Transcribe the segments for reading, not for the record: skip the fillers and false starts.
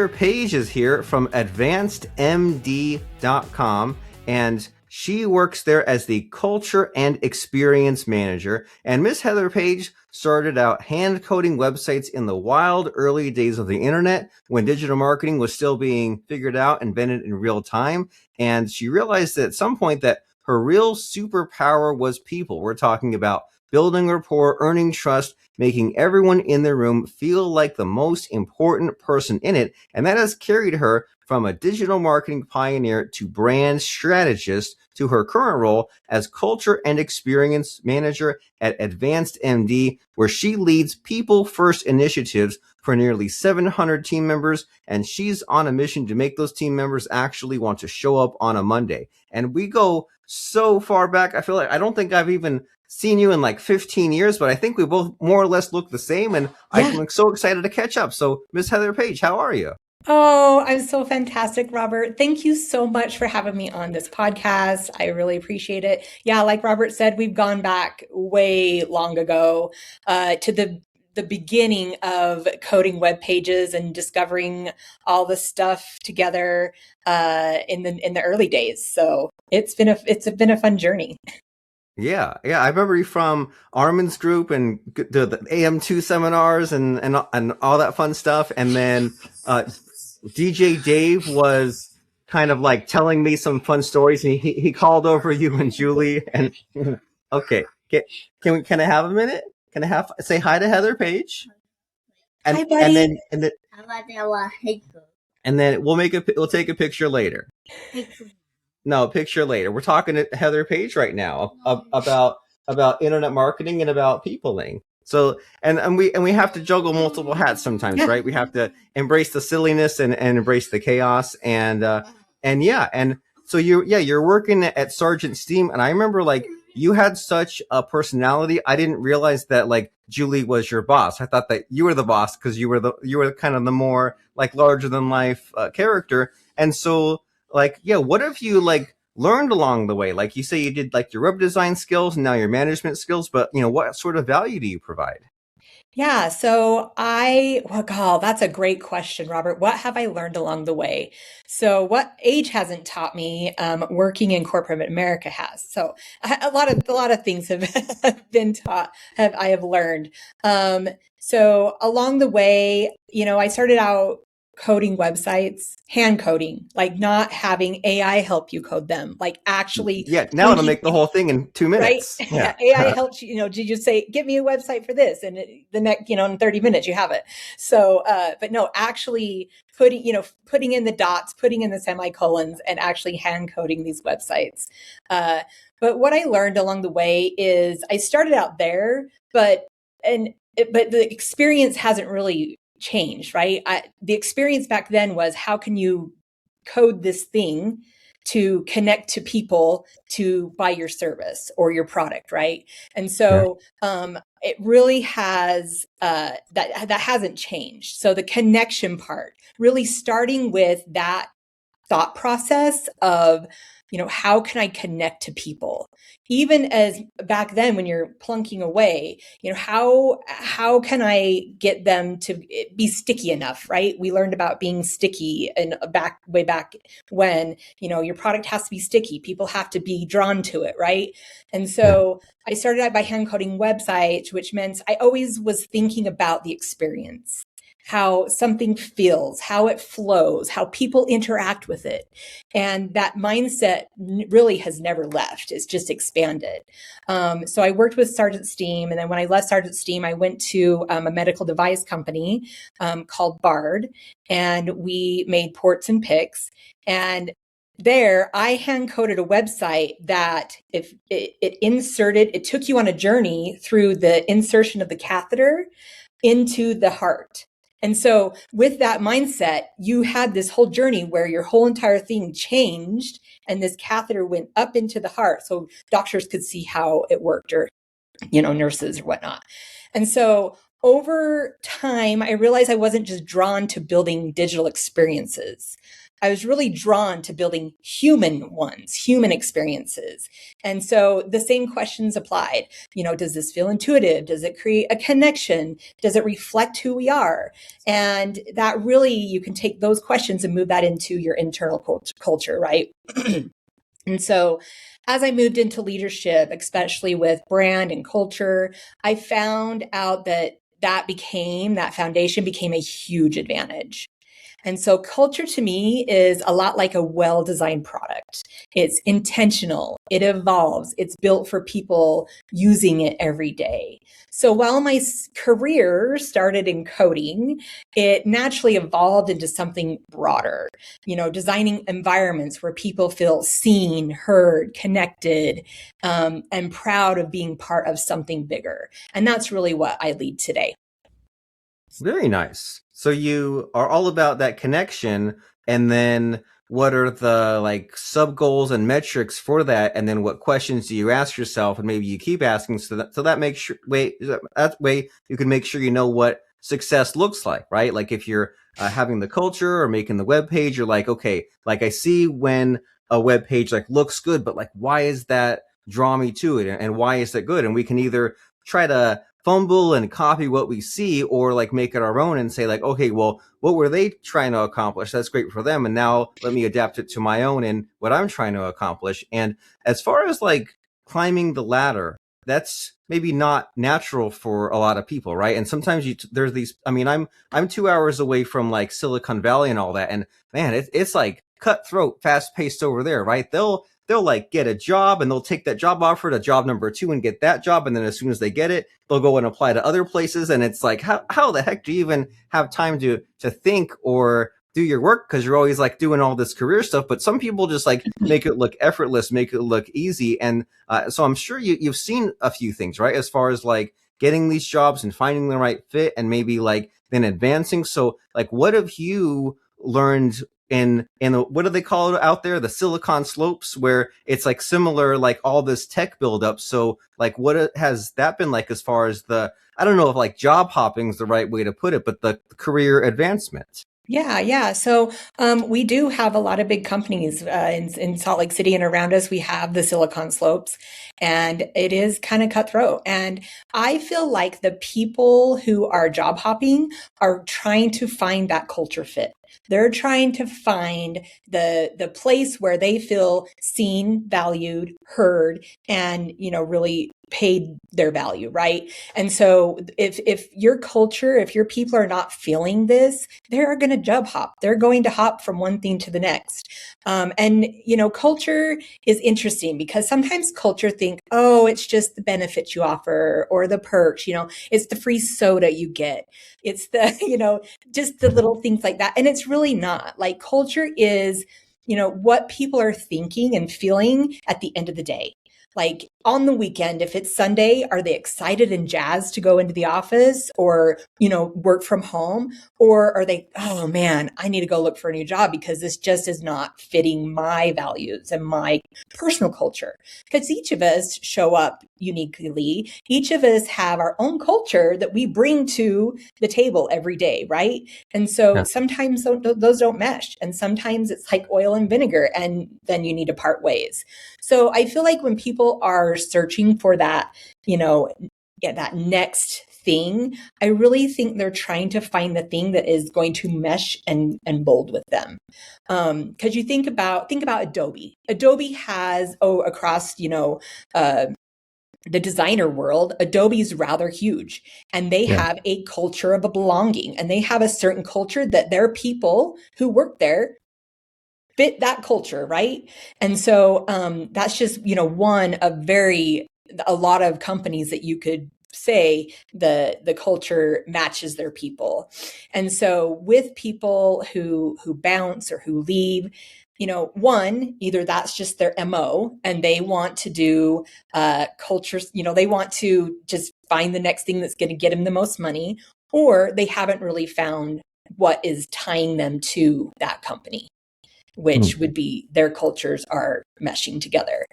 Heather Page is here from AdvancedMD.com, and she works there as the Culture and Experience Manager. And Miss Heather Page started out hand coding websites in the wild early days of the internet when digital marketing was still being figured out, invented in real time. And she realized that at some point that her real superpower was people. We're talking about building rapport, earning trust, making everyone in the room feel like the most important person in it. And that has carried her from a digital marketing pioneer to brand strategist to her current role as culture and experience manager at AdvancedMD, where she leads people first initiatives for nearly 700 team members. And she's on a mission to make those team members actually want to show up on a Monday. And we go so far back. I feel like I don't think I've even seen you in like 15 years, but I think we both more or less look the same. And I'm so excited to catch up. So Miss Heather Page, how are you? Oh, I'm so fantastic, Robert. Thank you so much for having me on this podcast. I really appreciate it. Yeah, like Robert said, we've gone back way long ago to the beginning of coding web pages and discovering all the stuff together in the early days. So it's been a fun journey. Yeah. I remember you from Armin's group and the AM2 seminars and all that fun stuff. And then DJ Dave was kind of like telling me some fun stories. And he called over you and Julie. And okay, can I have a minute? Can I say hi to Heather Page? And, hi, buddy. And then we'll take a picture later. No, picture later. We're talking to Heather Page right now about internet marketing and about peopling. So and we have to juggle multiple hats sometimes, right? We have to embrace the silliness and embrace the chaos and so you're working at Sergeant Steam, and I remember like you had such a personality. I didn't realize that like Julie was your boss. I thought that you were the boss because you were kind of the more like larger than life character. And so like, what have you like learned along the way? Like you say you did like your web design skills and now your management skills, but what sort of value do you provide? Yeah, so that's a great question, Robert. What have I learned along the way? So what age hasn't taught me, working in corporate America has. So a lot of things have been taught, I have learned. So along the way, I started out coding websites, hand coding, like not having AI help you code them, like actually. Yeah, now it'll make the whole thing in 2 minutes. Right? Yeah. AI helps you, did you say, give me a website for this? And the next, in 30 minutes you have it. So, but no, actually putting in the dots, putting in the semicolons and actually hand coding these websites. But what I learned along the way is I started out there, but the experience hasn't really changed, right? The experience back then was how can you code this thing to connect to people to buy your service or your product, right? And so it really has that hasn't changed. So the connection part, really starting with that thought process of how can I connect to people? Even as back then when you're plunking away, how can I get them to be sticky enough, right? We learned about being sticky and way back when, your product has to be sticky. People have to be drawn to it, right? And so I started out by hand coding websites, which meant I always was thinking about the experience, how something feels, how it flows, how people interact with it. And that mindset really has never left. It's just expanded. So I worked with Sergeant Steam. And then when I left Sergeant Steam, I went to a medical device company called Bard. And we made ports and picks. And there, I hand coded a website that if it took you on a journey through the insertion of the catheter into the heart. And so with that mindset, you had this whole journey where your whole entire thing changed and this catheter went up into the heart. So doctors could see how it worked, or, nurses or whatnot. And so over time, I realized I wasn't just drawn to building digital experiences. I was really drawn to building human ones, human experiences. And so the same questions applied. Does this feel intuitive? Does it create a connection? Does it reflect who we are? And that really, you can take those questions and move that into your internal culture, right? And so as I moved into leadership, especially with brand and culture, I found out that foundation became a huge advantage. And so culture to me is a lot like a well-designed product. It's intentional, it evolves, it's built for people using it every day. So while my career started in coding, it naturally evolved into something broader, designing environments where people feel seen, heard, connected, and proud of being part of something bigger. And that's really what I lead today. Very nice. So you are all about that connection, and then what are the like sub goals and metrics for that, and then what questions do you ask yourself, and maybe you keep asking so that makes sure that way you can make sure you know what success looks like, right? Like if you're having the culture or making the web page, you're like, okay, like I see when a web page like looks good, but like why is that draw me to it, and why is that good? And we can either try to fumble and copy what we see, or like make it our own and say like, okay, well, what were they trying to accomplish? That's great for them. And now let me adapt it to my own and what I'm trying to accomplish. And as far as like climbing the ladder, that's maybe not natural for a lot of people, right? And sometimes there's these, I mean, I'm 2 hours away from like Silicon Valley and all that. And man, it's like cutthroat, fast paced over there, right? They'll like get a job and they'll take that job offer to job number 2 and get that job. And then as soon as they get it, they'll go and apply to other places. And it's like, how the heck do you even have time to think or do your work? Cause you're always like doing all this career stuff, but some people just like make it look effortless, make it look easy. And so I'm sure you've seen a few things, right? As far as like getting these jobs and finding the right fit and maybe like then advancing. So like, what have you learned in what do they call it out there, the Silicon Slopes, where it's like similar, like all this tech buildup? So like what has that been like as far as the, I don't know if like job hopping is the right way to put it, but the career advancement? Yeah. So we do have a lot of big companies in Salt Lake City and around us. We have the Silicon Slopes, and it is kind of cutthroat. And I feel like the people who are job hopping are trying to find that culture fit. They're trying to find the place where they feel seen, valued, heard, and really paid their value, right? And so if your culture, if your people are not feeling this, they're going to job hop. They're going to hop from one thing to the next. And culture is interesting because sometimes culture think, oh, it's just the benefits you offer or the perks, it's the free soda you get. It's the, just the little things like that. And it's really not. Like culture is, what people are thinking and feeling at the end of the day. Like on the weekend, if it's Sunday, are they excited and jazzed to go into the office or, work from home? Or are they, oh man, I need to go look for a new job because this just is not fitting my values and my personal culture? Because each of us show up uniquely. Each of us have our own culture that we bring to the table every day, right? And so Yeah. sometimes those don't mesh. And sometimes it's like oil and vinegar, and then you need to part ways. So I feel like when people are searching for that, that next thing, I really think they're trying to find the thing that is going to mesh and mold with them. Because you think about Adobe. Adobe has across the designer world, Adobe's rather huge, and they Yeah. have a culture of a belonging, and they have a certain culture that their people who work there fit that culture, right? And so that's just one of a lot of companies that you could say the culture matches their people. And so with people who bounce or who leave, one, either that's just their MO and they want to do cultures, they want to just find the next thing that's going to get them the most money, or they haven't really found what is tying them to that company, which would be their cultures are meshing together.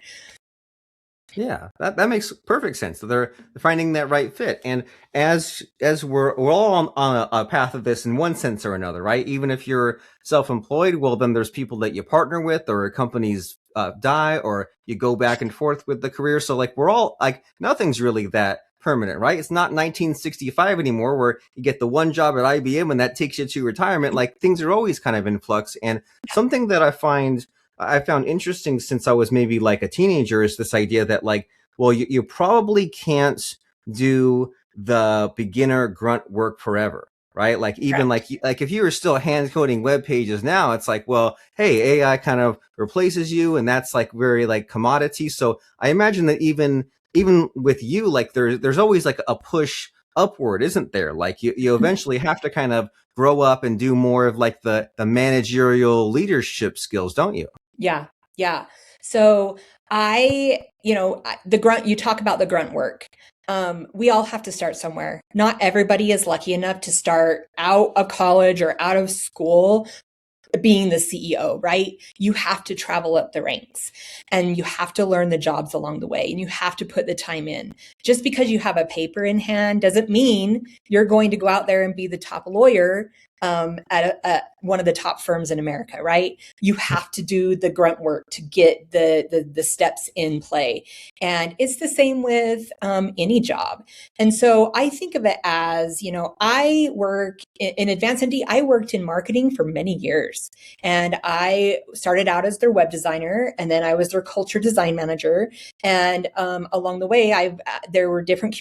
Yeah, that makes perfect sense. So they're finding that right fit, and as we're all on a path of this in one sense or another, right? Even if you're self-employed, well, then there's people that you partner with, or companies die, or you go back and forth with the career. So like we're all like nothing's really that permanent, right? It's not 1965 anymore, where you get the one job at IBM and that takes you to retirement. Like things are always kind of in flux, and something that I found interesting since I was maybe like a teenager is this idea that like, well, you probably can't do the beginner grunt work forever, right? Like even Correct. like if you were still hand coding web pages now, it's like, well, hey, AI kind of replaces you, and that's like very like commodity. So I imagine that even with you, like there's always like a push upward, isn't there? Like you eventually have to kind of grow up and do more of like the managerial leadership skills, don't you? Yeah. Yeah. So the grunt, you talk about the grunt work. We all have to start somewhere. Not everybody is lucky enough to start out of college or out of school being the CEO, right? You have to travel up the ranks and you have to learn the jobs along the way and you have to put the time in. Just because you have a paper in hand doesn't mean you're going to go out there and be the top lawyer at one of the top firms in America, right? You have to do the grunt work to get the steps in play, and it's the same with any job. And so I think of it as, I work in AdvancedMD. I worked in marketing for many years, and I started out as their web designer, and then I was their culture design manager. And along the way, there were different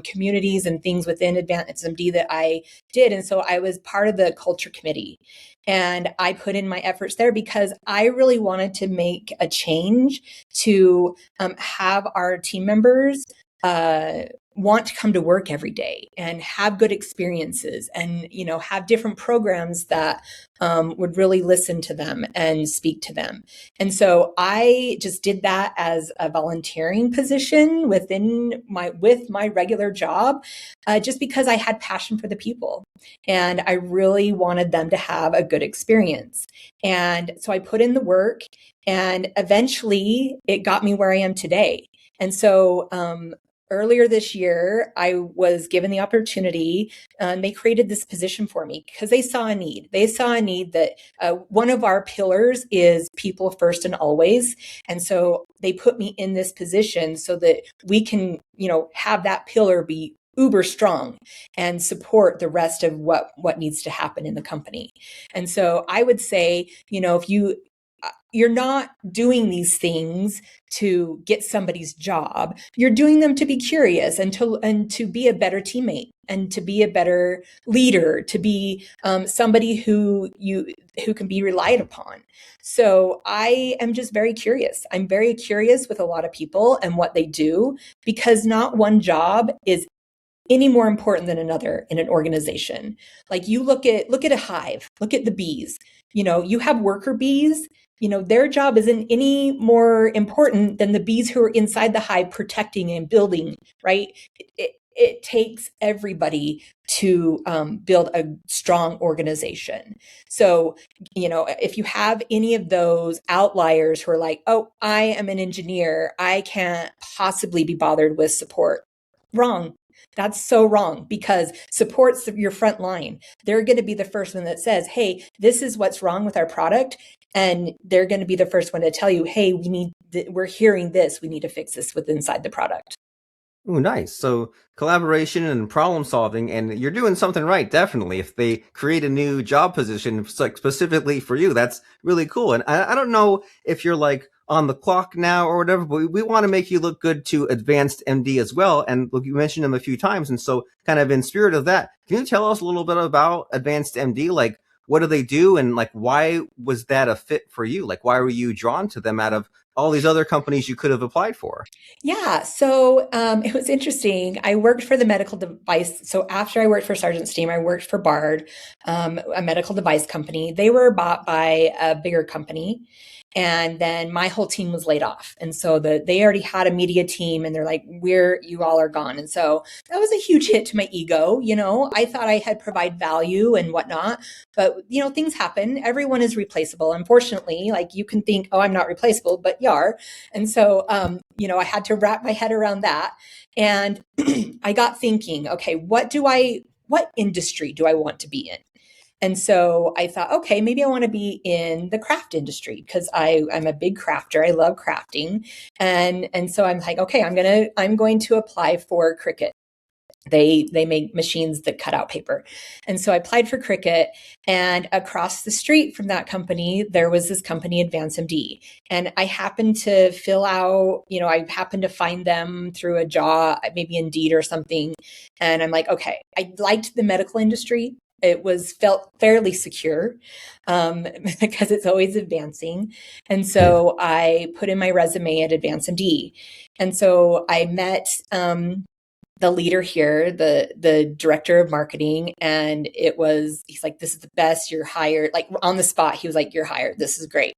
communities and things within AdvancedMD that I did. And so I was part of the culture committee. And I put in my efforts there because I really wanted to make a change to have our team members want to come to work every day and have good experiences and, have different programs that would really listen to them and speak to them. And so I just did that as a volunteering position with my regular job, just because I had passion for the people and I really wanted them to have a good experience. And so I put in the work, and eventually it got me where I am today. And so earlier this year, I was given the opportunity, and they created this position for me because they saw a need. They saw a need that one of our pillars is people first and always. And so they put me in this position so that we can, have that pillar be uber strong and support the rest of what needs to happen in the company. And so I would say, if you're not doing these things to get somebody's job. You're doing them to be curious and to be a better teammate and to be a better leader, to be somebody who can be relied upon. So I am just very curious. I'm very curious with a lot of people and what they do, because not one job is any more important than another in an organization. Like you look at a hive, look at the bees. You have worker bees. Their job isn't any more important than the bees who are inside the hive protecting and building, right? It takes everybody to build a strong organization. So, if you have any of those outliers who are like, oh, I am an engineer, I can't possibly be bothered with support. Wrong. That's so wrong, because support's your front line. They're going to be the first one that says, hey, this is what's wrong with our product. And they're going to be the first one to tell you, hey, we're hearing this. We need to fix this with inside the product. Ooh, nice. So collaboration and problem solving, and you're doing something right, definitely. If they create a new job position like specifically for you, that's really cool. And I don't know if you're like on the clock now or whatever, but we want to make you look good to Advanced MD as well. And look, you mentioned them a few times. And so kind of in spirit of that, can you tell us a little bit about Advanced MD? Like, what do they do? And like, why was that a fit for you? Like, why were you drawn to them out of all these other companies you could have applied for? Yeah, so it was interesting. I worked for the medical device. So after I worked for Sergeant Steam, I worked for Bard, a medical device company. They were bought by a bigger company. And then my whole team was laid off. And so they already had a media team, and they're like, you all are gone. And so that was a huge hit to my ego. I thought I had provide value and whatnot, but things happen. Everyone is replaceable. Unfortunately, like, you can think, oh, I'm not replaceable, but you are. And so, I had to wrap my head around that. And I got thinking, okay, what industry do I want to be in? And so I thought, okay, maybe I want to be in the craft industry, because I'm a big crafter. I love crafting. And so I'm like, okay, I'm going to apply for Cricut. They make machines that cut out paper. And so I applied for Cricut, and across the street from that company, there was this company, AdvancedMD. And I happened to I happened to find them through a job, maybe Indeed or something. And I'm like, okay, I liked the medical industry. It felt fairly secure, because it's always advancing. And so I put in my resume at AdvancedMD. And so I met the leader here, the director of marketing, and he's like, this is the best, you're hired. Like, on the spot, he was like, you're hired. This is great.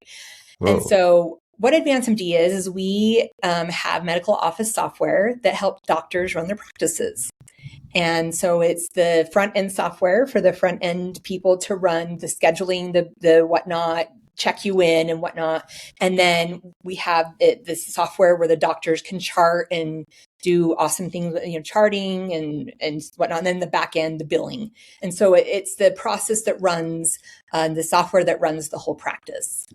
Whoa. And so what AdvancedMD is we have medical office software that helps doctors run their practices. And so it's the front end software for the front end people to run the scheduling, the whatnot, check you in and whatnot. And then we have this software where the doctors can chart and do awesome things, charting and whatnot. And then the back end, the billing. And so it's the process that runs, the software that runs the whole practice.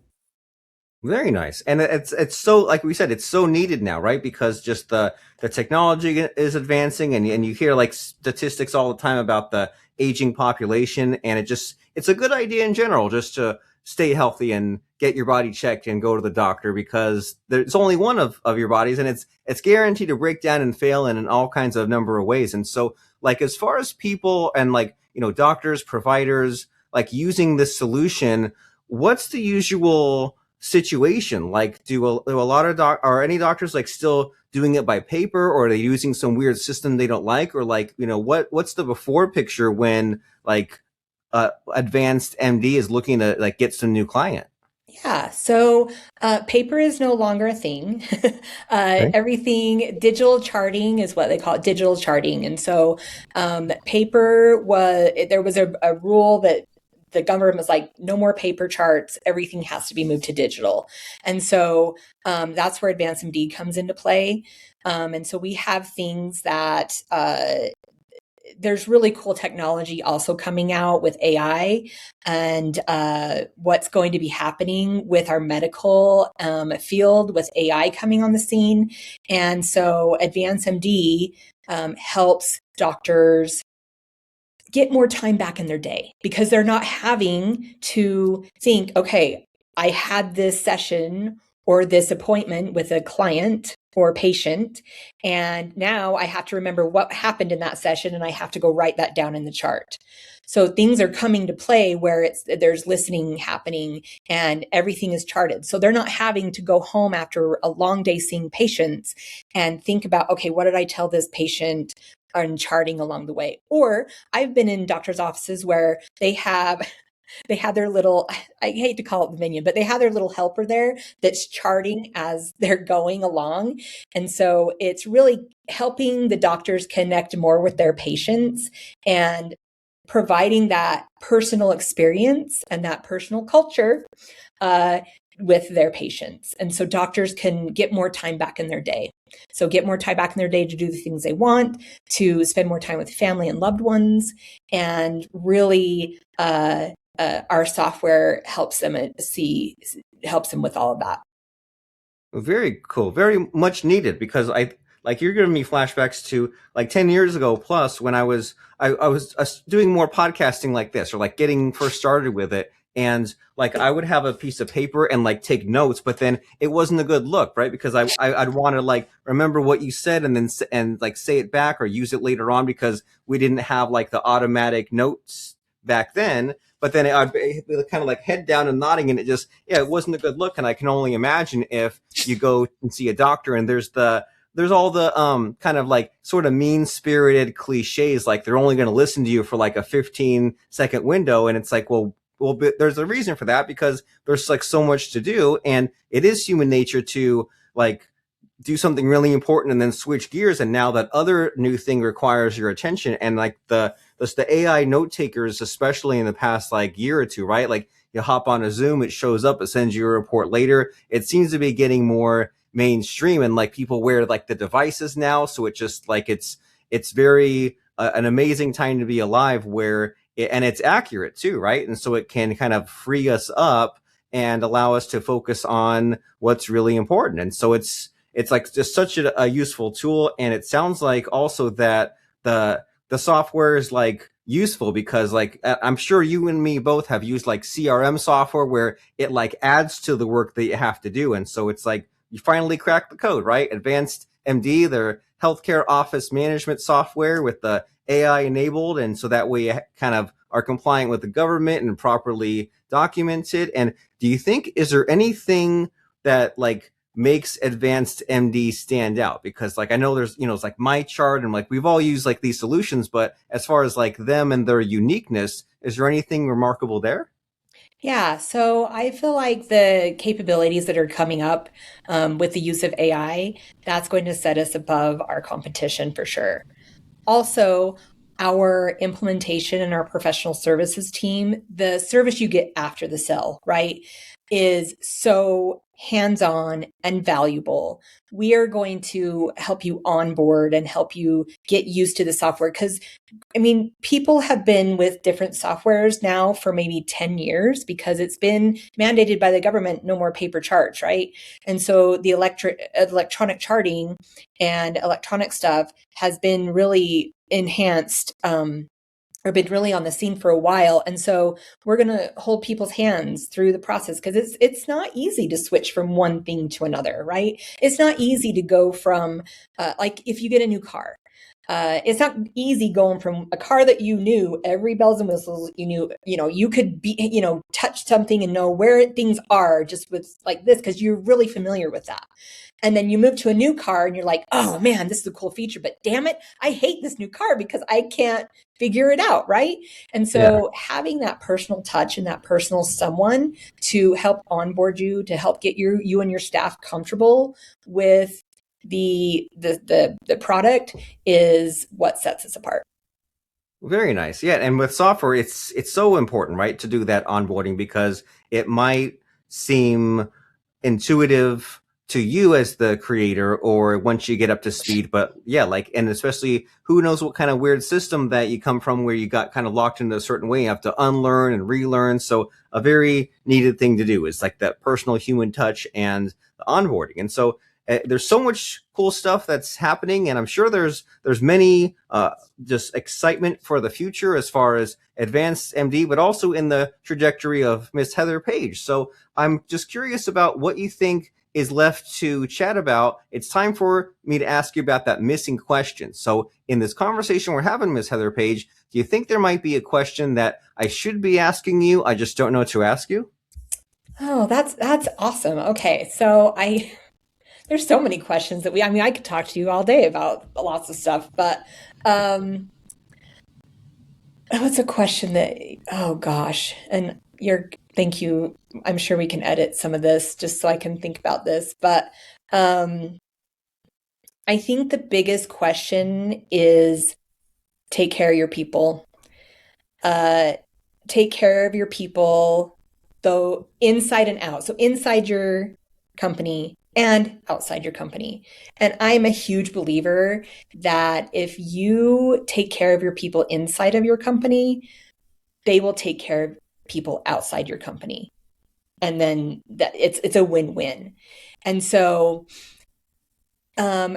Very nice. And it's so, like we said, it's so needed now, right? Because just the technology is advancing, and you hear like statistics all the time about the aging population, and it's a good idea in general just to stay healthy and get your body checked and go to the doctor, because there's only one of your bodies, and it's guaranteed to break down and fail in all kinds of number of ways. And so, like, as far as people and like, doctors, providers, like using this solution, what's the usual situation? Like, do a lot of are any doctors like still doing it by paper, or are they using some weird system they don't like? Or like, what's the before picture when like AdvancedMD is looking to like get some new client? Yeah. So paper is no longer a thing. Okay. Everything, digital charting is what they call it, digital charting. And so there was a rule that the government was like, no more paper charts. Everything has to be moved to digital. And so that's where AdvancedMD comes into play. And so we have things that there's really cool technology also coming out with AI, and what's going to be happening with our medical field with AI coming on the scene. And so AdvancedMD helps doctors get more time back in their day, because they're not having to think, okay, I had this session or this appointment with a client or patient, and now I have to remember what happened in that session, and I have to go write that down in the chart. So things are coming to play where there's listening happening and everything is charted. So they're not having to go home after a long day seeing patients and think about, okay, what did I tell this patient, and charting along the way. Or I've been in doctors' offices where they have their little, I hate to call it the minion, but they have their little helper there that's charting as they're going along. And so it's really helping the doctors connect more with their patients and providing that personal experience and that personal culture with their patients. And so doctors can get more time back in their day. So get more time back in their day to do the things they want, to spend more time with family and loved ones, and really our software helps them with all of that. Very cool. Very much needed, because you're giving me flashbacks to like 10 years ago plus, when I was doing more podcasting like this, or like getting first started with it. And like, I would have a piece of paper and like take notes, but then it wasn't a good look, right? Because I'd want to like remember what you said and then like say it back or use it later on, because we didn't have like the automatic notes back then. But then I'd be kind of like head down and nodding, and it wasn't a good look. And I can only imagine if you go and see a doctor and there's all the kind of like sort of mean-spirited cliches, like they're only going to listen to you for like a 15-second window. And it's like, well, well, but there's a reason for that, because there's like so much to do, and it is human nature to like do something really important and then switch gears, and now that other new thing requires your attention. And like the AI note takers, especially in the past like year or two, right? Like you hop on a Zoom, it shows up, it sends you a report later. It seems to be getting more mainstream, and like people wear like the devices now, so it just like it's very an amazing time to be alive, where and it's accurate too, right? And so it can kind of free us up and allow us to focus on what's really important. And so it's like just such a useful tool. And it sounds like also that the software is like useful, because like I'm sure you and me both have used like CRM software where it like adds to the work that you have to do. And so it's like you finally cracked the code, right? AdvancedMD, their healthcare office management software with the AI enabled, and so that way you kind of are compliant with the government and properly documented. And do you think, is there anything that like makes Advanced MD stand out? Because like I know there's, it's like my chart, and like we've all used like these solutions, but as far as like them and their uniqueness, is there anything remarkable there? Yeah, so I feel like the capabilities that are coming up with the use of AI, that's going to set us above our competition for sure. Also, our implementation and our professional services team, the service you get after the sale, right, is so hands-on and valuable. We are going to help you onboard and help you get used to the software, because I mean, people have been with different softwares now for maybe 10 years because it's been mandated by the government, no more paper charts, right? And so the electronic charting and electronic stuff has been really enhanced, or been really on the scene for a while. And so we're going to hold people's hands through the process, because it's not easy to switch from one thing to another, right? It's not easy to go from like if you get a new car, it's not easy going from a car that you knew every bells and whistles, you could be, touch something and know where things are just with like this, because you're really familiar with that. And then you move to a new car and you're like, oh man, this is a cool feature, but damn it, I hate this new car because I can't figure it out, right? And Yeah. so having that personal touch and that personal someone to help onboard you, to help get you and your staff comfortable with the product is what sets us apart. Very nice. Yeah, and with software, it's so important, right, to do that onboarding, because it might seem intuitive to you as the creator or once you get up to speed, but yeah, like, and especially who knows what kind of weird system that you come from where you got kind of locked into a certain way, you have to unlearn and relearn. So a very needed thing to do is like that personal human touch and the onboarding. And so there's so much cool stuff that's happening, and I'm sure there's many just excitement for the future as far as Advanced MD, but also in the trajectory of Miss Heather Page. So I'm just curious about what you think is left to chat about. It's time for me to ask you about that missing question. So in this conversation we're having, Miss Heather Page, do you think there might be a question that I should be asking you, I just don't know what to ask you? Oh, that's awesome. Okay, so I there's so many questions that I mean, I could talk to you all day about lots of stuff, but um, what's a question that, oh gosh, and thank you. I'm sure we can edit some of this just so I can think about this, but um, I think the biggest question is take care of your people. Uh, take care of your people, though inside and out. So inside your company and outside your company. And I'm a huge believer that if you take care of your people inside of your company, they will take care of people outside your company. And then that it's a win-win. And so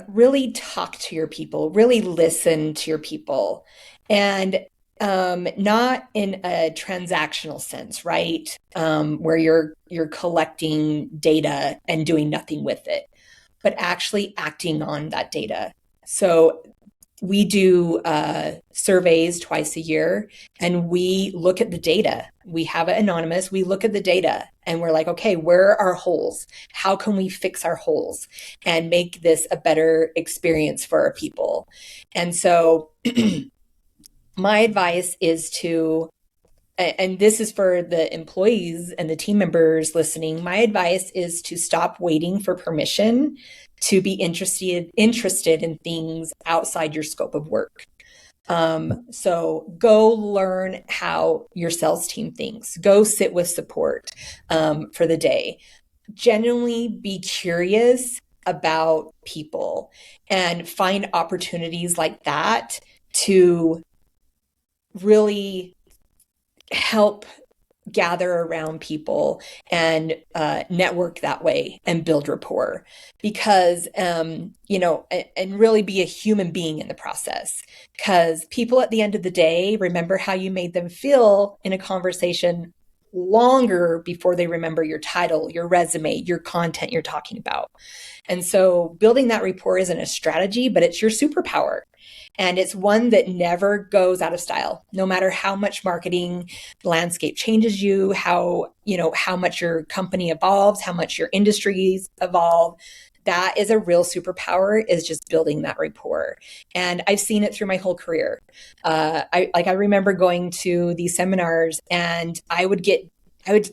really talk to your people, really listen to your people, and not in a transactional sense, right? Where you're collecting data and doing nothing with it, but actually acting on that data. So we do surveys twice a year, and we look at the data. We have it anonymous. We look at the data and we're like, okay, where are our holes? How can we fix our holes and make this a better experience for our people? And so my advice is to and this is for the employees and the team members listening, my advice is to stop waiting for permission to be interested in things outside your scope of work. So go learn how your sales team thinks. Go sit with support for the day. Genuinely be curious about people and find opportunities like that to really help gather around people and network that way and build rapport, because and really be a human being in the process, because people at the end of the day remember how you made them feel in a conversation longer before they remember your title, your resume, your content you're talking about. And so building that rapport isn't a strategy, but it's your superpower. And it's one that never goes out of style, no matter how much marketing landscape changes you, how much your company evolves, how much your industries evolve. That is a real superpower, is just building that rapport. And I've seen it through my whole career. I remember going to these seminars, and I would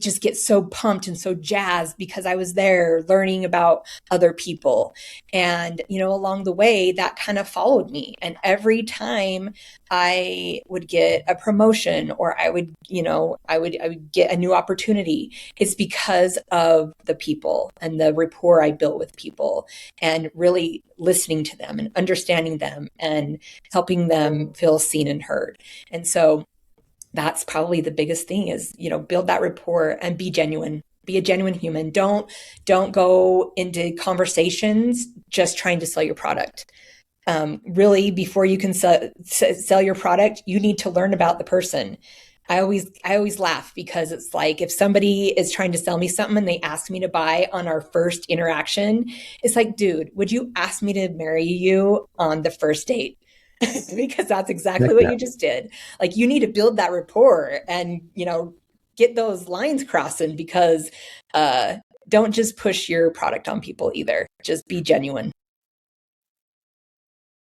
just get so pumped and so jazzed because I was there learning about other people. And, along the way, that kind of followed me. And every time I would get a promotion, or I would get a new opportunity, it's because of the people and the rapport I built with people, and really listening to them and understanding them and helping them feel seen and heard. And so that's probably the biggest thing, is, build that rapport and be genuine. Be a genuine human. Don't go into conversations just trying to sell your product. Really, before you can sell your product, you need to learn about the person. I always laugh, because it's like, if somebody is trying to sell me something and they ask me to buy on our first interaction, it's like, dude, would you ask me to marry you on the first date? Because that's exactly what you just did. Like, you need to build that rapport and, get those lines crossing, because don't just push your product on people either. Just be genuine.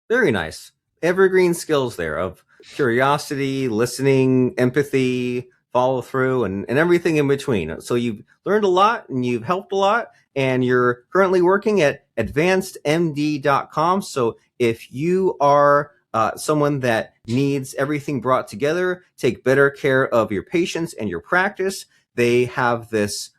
Very nice. Evergreen skills there of curiosity, listening, empathy, follow through, and everything in between. So you've learned a lot and you've helped a lot, and you're currently working at AdvancedMD.com. So if you are someone that needs everything brought together, take better care of your patients and your practice, they have this,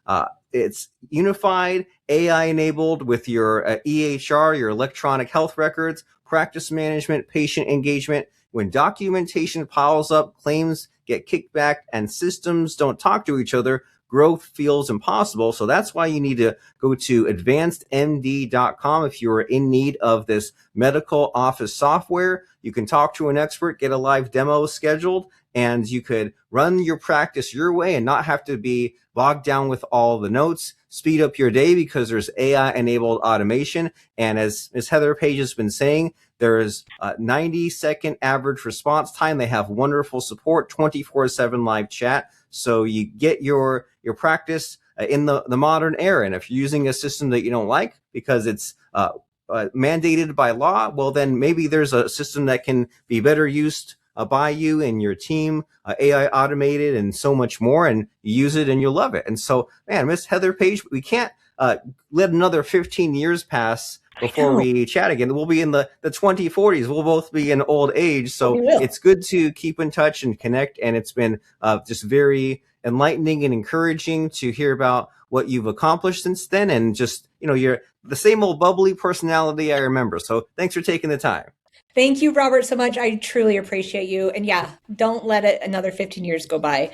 it's unified, AI enabled with your EHR, your electronic health records, practice management, patient engagement. When documentation piles up, claims get kicked back, and systems don't talk to each other, growth feels impossible. So that's why you need to go to advancedmd.com if you're in need of this medical office software. You can talk to an expert, get a live demo scheduled, and you could run your practice your way and not have to be bogged down with all the notes. Speed up your day because there's AI-enabled automation. And as Ms. Heather Page has been saying, there is a 90-second average response time. They have wonderful support, 24/7 live chat. So you get your practice in the modern era. And if you're using a system that you don't like because it's mandated by law, well, then maybe there's a system that can be better used by you and your team, AI automated and so much more, and you use it and you'll love it. And so, man, Miss Heather Page, we can't let another 15 years pass before we chat again. We'll be in the 2040s. We'll both be in old age. So it's good to keep in touch and connect. And it's been just very enlightening and encouraging to hear about what you've accomplished since then. And just, you're the same old bubbly personality I remember. So thanks for taking the time. Thank you, Robert, so much. I truly appreciate you. And yeah, don't let it another 15 years go by.